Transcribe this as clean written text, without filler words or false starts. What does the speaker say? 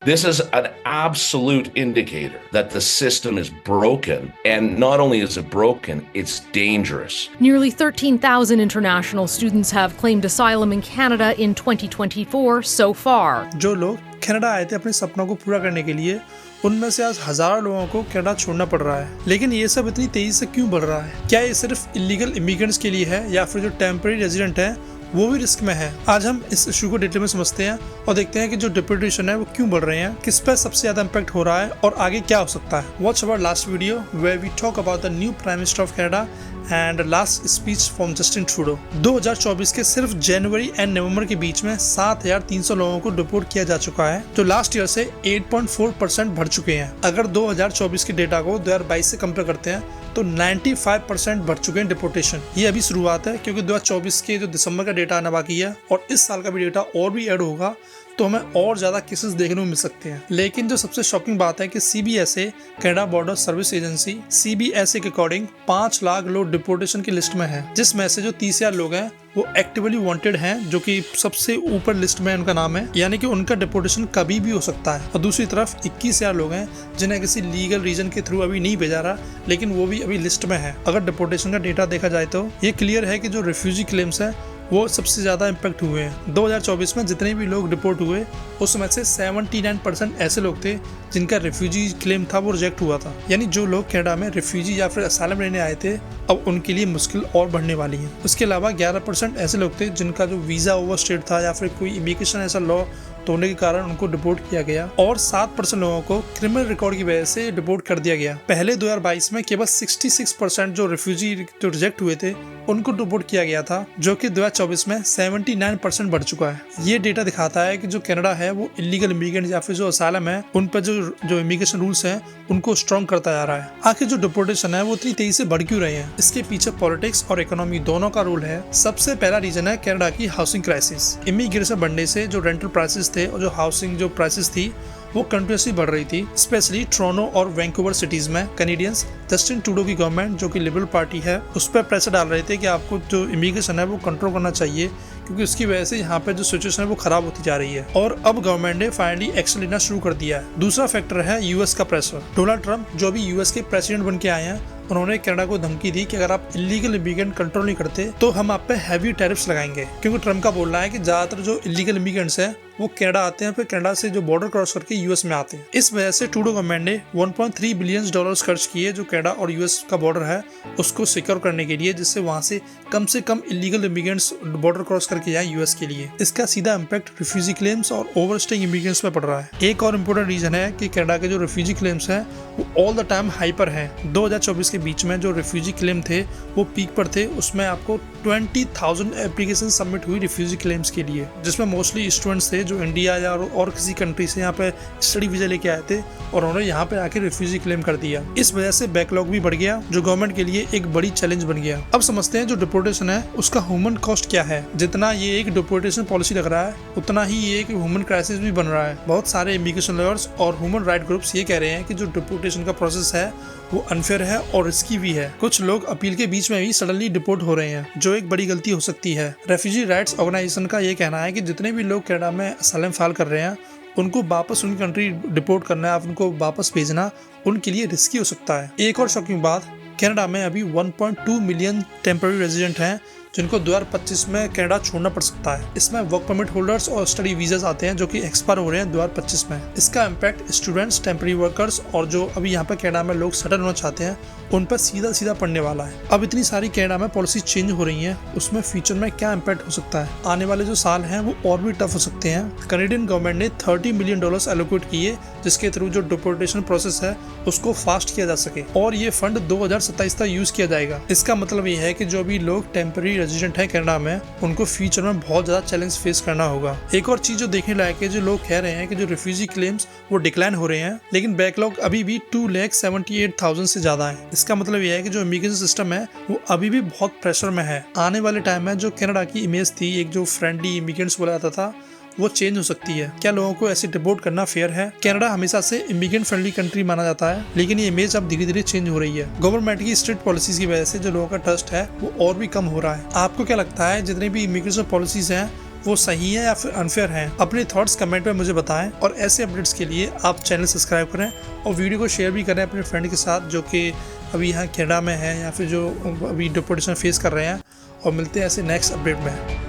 This is an absolute indicator that the system is broken, and not only is it broken, it's dangerous. Nearly 13,000 international students have claimed asylum in Canada in 2024 so far. जो लोग Canada आए थे अपने सपनों को पूरा करने के लिए, उनमें से आज हजारों लोगों को कनाडा छोड़ना पड़ रहा है। लेकिन ये सब इतनी तेजी से क्यों बढ़ रहा है? क्या ये सिर्फ इलीगल इमिग्रेंट्स के लिए है या फिर जो टेम्पररी रेजिडेंट है वो भी रिस्क में है? आज हम इस इशू को डिटेल में समझते हैं और देखते हैं कि जो डिपोर्टेशन है वो क्यों बढ़ रहे हैं, किस पर सबसे ज्यादा इम्पैक्ट हो रहा है और आगे क्या हो सकता है। Watch our last video where we talk about the new prime minister of Canada and last speech from Justin Trudeau. 2024 के सिर्फ जनवरी एंड नवंबर के बीच में 7,300 लोगों को डिपोर्ट किया जा चुका है, जो लास्ट ईयर से 8.4% बढ़ चुके हैं। अगर 2024 के डेटा को 2022 से कंपेयर करते हैं तो 95% बढ़ चुके हैं डिपोर्टेशन। ये अभी शुरुआत है, क्योंकि 2024 के जो दिसंबर का डेटा आना बाकी है और इस साल का भी डेटा और भी ऐड होगा तो हमें और ज्यादा केसेस देखने को मिल सकते हैं। लेकिन जो सबसे शॉकिंग बात है कि CBSA Canada border service agency CBSA के अकॉर्डिंग 5 लाख लोग डिपोर्टेशन की लिस्ट में है, जिसमें से जो 30,000 लोग हैं वो एक्टिवली वांटेड हैं, जो कि सबसे ऊपर लिस्ट में उनका नाम है, यानी कि उनका डिपोर्टेशन कभी भी हो सकता है। और दूसरी तरफ 21,000 लोग हैं जिन्हें किसी लीगल रीजन के थ्रू अभी नहीं भेजा रहा, लेकिन वो भी अभी लिस्ट में है। अगर डिपोर्टेशन का डेटा देखा जाए तो ये क्लियर है कि जो रिफ्यूजी क्लेम्स है वो सबसे ज्यादा इम्पैक्ट हुए हैं। 2024 में जितने भी लोग रिपोर्ट हुए उसमें से 79% ऐसे लोग थे जिनका रिफ्यूजी क्लेम था वो रिजेक्ट हुआ था। यानी जो लोग कनाडा में रिफ्यूजी या फिर असाइलम लेने आए थे, अब उनके लिए मुश्किल और बढ़ने वाली है। उसके अलावा 11% ऐसे लोग थे जिनका जो वीजा ओवरस्टेड था या फिर कोई इमिग्रेशन ऐसा लॉ तो होने के कारण उनको डिपोर्ट किया गया, और 7% लोगों को क्रिमिनल रिकॉर्ड की वजह से डिपोर्ट कर दिया गया। पहले 2022 में केवल 66% जो रिफ्यूजी जो रिजेक्ट हुए थे उनको डिपोर्ट किया गया था, जो कि 2024 में 79% बढ़ चुका है। ये डेटा दिखाता है कि जो कनाडा है वो इलीगल इमिग्रेंट या फिर जो असाइलम है उन पर जो इमिग्रेशन रूल्स हैं उनको स्ट्रॉन्ग करता जा रहा है। आखिर जो डिपोर्टेशन है वो इतनी तेजी से बढ़ क्यों रहे हैं? इसके पीछे पॉलिटिक्स और इकोनॉमी दोनों का रोल है। सबसे पहला रीजन है कनाडा की हाउसिंग क्राइसिस। इमिग्रेशन बढ़ने से जो रेंटल प्राइसेस थे और जो हाउसिंग जो प्राइसेस थी वो कंटिन्यूसली बढ़ रही थी, स्पेशली टोरंटो और वैंकूवर सिटीज में। कैनेडियंस जस्टिन ट्रूडो की गवर्नमेंट, जो कि लिबरल पार्टी है, उस पर प्रेशर डाल रहे थे कि आपको जो इमिग्रेशन है वो कंट्रोल करना चाहिए, क्योंकि उसकी वजह से यहाँ पे जो सिचुएशन है वो खराब होती जा रही है। और अब गवर्नमेंट ने फाइनली एक्शन लेना शुरू कर दिया है। दूसरा फैक्टर है यूएस का प्रेशर। डोनाल्ड ट्रंप, जो अभी यूएस के प्रेसिडेंट बन के आए हैं, उन्होंने कनाडा को धमकी दी कि अगर आप इलीगल इमिग्रेंट कंट्रोल नहीं करते तो हम आप पे हैवी टैरिफ्स लगाएंगे। क्योंकि ट्रंप का बोलना है कि ज्यादातर जो इलीगल इमिग्रेंट्स हैं वो कनाडा आते हैं, फिर कनाडा से जो बॉर्डर क्रॉस करके यूएस में आते हैं। इस वजह से ट्रूडो गवर्नमेंट ने 1.3 बिलियन डॉलर्स खर्च किए जो कनाडा और यूएस का बॉर्डर है उसको सिक्योर करने के लिए, जिससे वहां से कम इलीगल इमिग्रेंट्स बॉर्डर क्रॉस करके जाए यूएस के लिए। इसका सीधा इम्पैक्ट रिफ्यूजी क्लेम्स और ओवरस्टेइंग इमिग्रेंट्स पे पड़ रहा है। एक और इम्पोर्टेंट रीजन है कि कनाडा के जो रिफ्यूजी क्लेम्स हैं वो ऑल द टाइम हाइपर है। 2024 के बीच में जो रिफ्यूजी क्लेम थे वो पीक पर थे। उसमें आपको 20,000 एप्लीकेशन सबमिट हुई रिफ्यूजी क्लेम्स के लिए, जिसमें मोस्टली स्टूडेंट्स थे जो इंडिया या और किसी कंट्री से यहाँ पे स्टडी वीजा लेके आए थे और उन्होंने यहाँ पे आके रिफ्यूजी क्लेम कर दिया। इस वजह से बैकलॉग भी बढ़ गया, जो गवर्नमेंट के लिए एक बड़ी चैलेंज बन गया। अब समझते हैं जो डिपोर्टेशन है उसका ह्यूमन कॉस्ट क्या है। जितना ये एक डिपोर्टेशन पॉलिसी लग रहा है उतना ही ये एक ह्यूमन क्राइसिस भी बन रहा है। बहुत सारे इमिग्रेशन लॉयर्स और ह्यूमन राइट ग्रुप्स ये कह रहे हैं कि जो डिपोर्टेशन का प्रोसेस है वो अनफेयर है और रिस्की भी है। कुछ लोग अपील के बीच में भी सडनली डिपोर्ट हो रहे हैं, जो एक बड़ी गलती हो सकती है। रेफ्यूजी राइट्स ऑर्गेनाइजेशन का ये कहना है कि जितने भी लोग कनाडा में असाइलम फाइल कर रहे हैं उनको वापस उनकी कंट्री डिपोर्ट करना, उनको वापस भेजना उनके लिए रिस्की हो सकता है। एक और शॉकिंग बात, कनाडा में अभी 1.2 मिलियन टेम्पररी रेजिडेंट हैं जिनको 2025 में कनाडा छोड़ना पड़ सकता है। इसमें वर्क परमिट होल्डर्स और स्टडी वीजास आते हैं जो कि एक्सपायर हो रहे हैं 2025 में। इसका इम्पैक्ट स्टूडेंट्स, टेम्पररी वर्कर्स और जो अभी यहाँ पे कनाडा में लोग सेटल होना चाहते हैं उन पर सीधा पड़ने वाला है। अब इतनी सारी कनाडा में पॉलिसी चेंज हो रही है, उसमें फ्यूचर में क्या इम्पैक्ट हो सकता है? आने वाले जो साल हैं वो और भी टफ हो सकते हैं। कनेडियन गवर्नमेंट ने $30 मिलियन एलोकेट किए जिसके थ्रू जो डिपोर्टेशन प्रोसेस है उसको फास्ट किया जा सके, और ये फंड 2027 तक यूज किया जाएगा। इसका मतलब ये है कि जो भी लोग टेम्पररी रेजिडेंट है कनाडा में उनको फ्यूचर में बहुत ज्यादा चैलेंज फेस करना होगा। एक और चीज जो देखने लायक है, जो लोग कह रहे हैं कि जो रिफ्यूजी क्लेम्स वो डिक्लाइन हो रहे हैं, लेकिन बैकलॉग अभी भी 2,78,000 से ज्यादा है। इसका मतलब यह है कि जो इमिग्रेशन सिस्टम है वो अभी भी बहुत प्रेशर में है। आने वाले टाइम में जो कनाडा की इमेज थी, एक जो फ्रेंडली इमिग्रेंट्स बोला जाता था, वो चेंज हो सकती है। क्या लोगों को ऐसे डिपोर्ट करना फेयर है? कनाडा हमेशा से इमिग्रेंट फ्रेंडली कंट्री माना जाता है, लेकिन ये इमेज अब धीरे धीरे चेंज हो रही है। गवर्नमेंट की स्ट्रिक्ट पॉलिसीज की वजह से जो लोगों का ट्रस्ट है वो और भी कम हो रहा है। आपको क्या लगता है जितने भी इमिग्रेशन पॉलिसीज हैं वो सही है या फिर अनफेयर हैं। अपने थॉट्स कमेंट में मुझे बताएं और ऐसे अपडेट्स के लिए आप चैनल सब्सक्राइब करें और वीडियो को शेयर भी करें अपने फ्रेंड के साथ जो कि अभी यहाँ कनाडा में है या फिर जो अभी डिपोर्टेशन फेस कर रहे हैं। और मिलते हैं ऐसे नेक्स्ट अपडेट में।